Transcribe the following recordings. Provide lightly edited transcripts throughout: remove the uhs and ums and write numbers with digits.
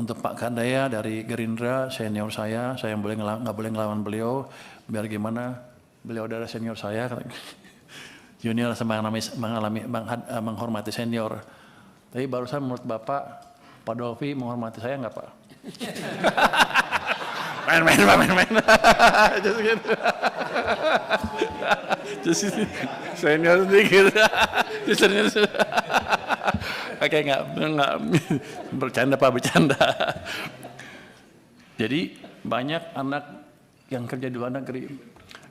untuk Pak Kandaya dari Gerindra, senior saya yang nggak boleh ngelawan beliau, biar gimana, beliau adalah senior saya, junior sama menghormati senior. Tapi barusan menurut Bapak, Pak Dolfi menghormati saya nggak Pak? main. Just gitu. Just senior sedikit. Senior. Oke, nggak bercanda Pak, bercanda. Jadi banyak anak yang kerja di luar negeri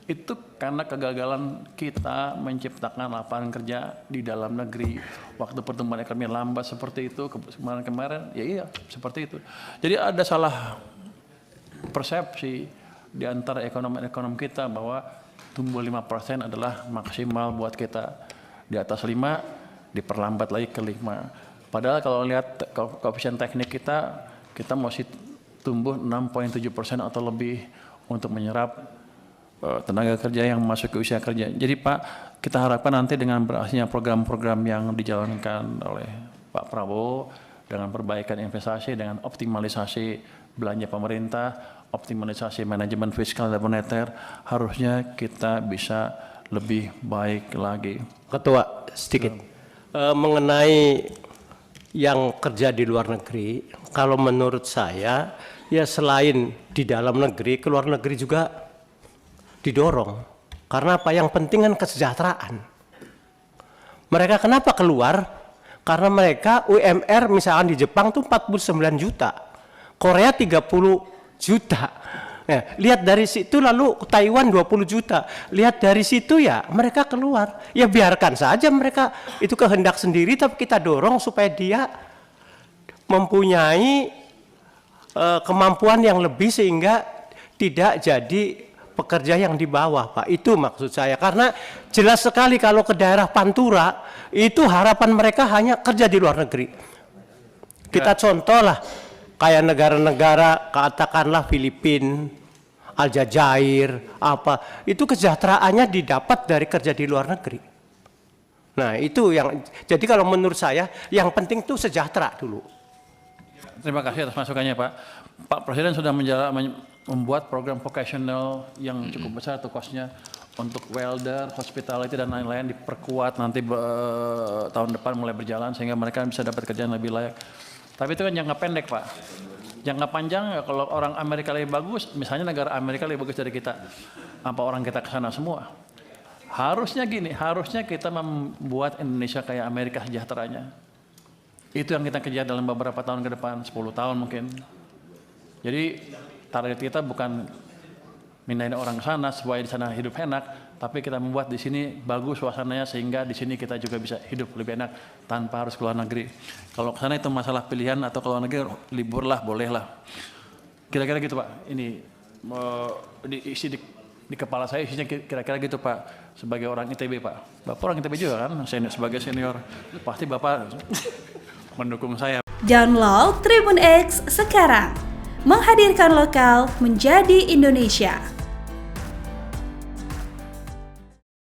itu karena kegagalan kita menciptakan lapangan kerja di dalam negeri. Waktu pertumbuhan ekonomi lambat seperti itu kemarin, ya iya seperti itu. Jadi ada salah persepsi di antara ekonom kita bahwa tumbuh 5% adalah maksimal buat kita. Di atas 5 diperlambat lagi ke 5. Padahal kalau lihat koefisien teknik kita masih tumbuh 6,7% atau lebih untuk menyerap tenaga kerja yang masuk ke usia kerja. Jadi Pak, kita harapkan nanti dengan berhasilnya program-program yang dijalankan oleh Pak Prabowo dengan perbaikan investasi, dengan optimalisasi belanja pemerintah, optimalisasi manajemen fiskal dan moneter, harusnya kita bisa lebih baik lagi. Ketua, sedikit. Mengenai yang kerja di luar negeri, kalau menurut saya, ya selain di dalam negeri, ke luar negeri juga didorong. Karena apa? Yang penting kan kesejahteraan. Mereka kenapa keluar? Karena mereka UMR misalkan di Jepang tuh 49 juta, Korea 30 juta. Nah, lihat dari situ, lalu Taiwan 20 juta. Lihat dari situ ya mereka keluar. Ya biarkan saja mereka itu kehendak sendiri, tapi kita dorong supaya dia mempunyai kemampuan yang lebih sehingga tidak jadi pekerja yang di bawah, Pak. Itu maksud saya. Karena jelas sekali kalau ke daerah Pantura itu harapan mereka hanya kerja di luar negeri. Kita contoh lah kayak negara-negara katakanlah Filipina, Aljazair, apa itu kesejahteraannya didapat dari kerja di luar negeri. Nah itu yang jadi kalau menurut saya yang penting itu sejahtera dulu. Terima kasih atas masukannya Pak. Pak Presiden sudah membuat program vocational yang cukup besar tuh kosnya untuk welder, hospitality dan lain-lain diperkuat nanti tahun depan mulai berjalan sehingga mereka bisa dapat kerjaan lebih layak. Tapi itu kan jangka pendek Pak. Jangka panjang ya kalau orang Amerika lebih bagus, misalnya negara Amerika lebih bagus dari kita, apa orang kita ke sana semua? Harusnya gini, harusnya kita membuat Indonesia kayak Amerika sejahteranya. Itu yang kita kejar dalam beberapa tahun ke depan, 10 tahun mungkin. Jadi target kita bukan mindahin orang ke sana supaya di sana hidup enak, tapi kita membuat di sini bagus suasananya sehingga di sini kita juga bisa hidup lebih enak tanpa harus keluar negeri. Kalau ke sana itu masalah pilihan atau keluar negeri libur lah, boleh lah. Kira-kira gitu Pak. Ini diisi di kepala saya isinya kira-kira gitu Pak. Sebagai orang ITB Pak. Bapak orang ITB juga kan, sebagai senior. Pasti Bapak mendukung saya. Download Tribun X sekarang. Menghadirkan lokal menjadi Indonesia.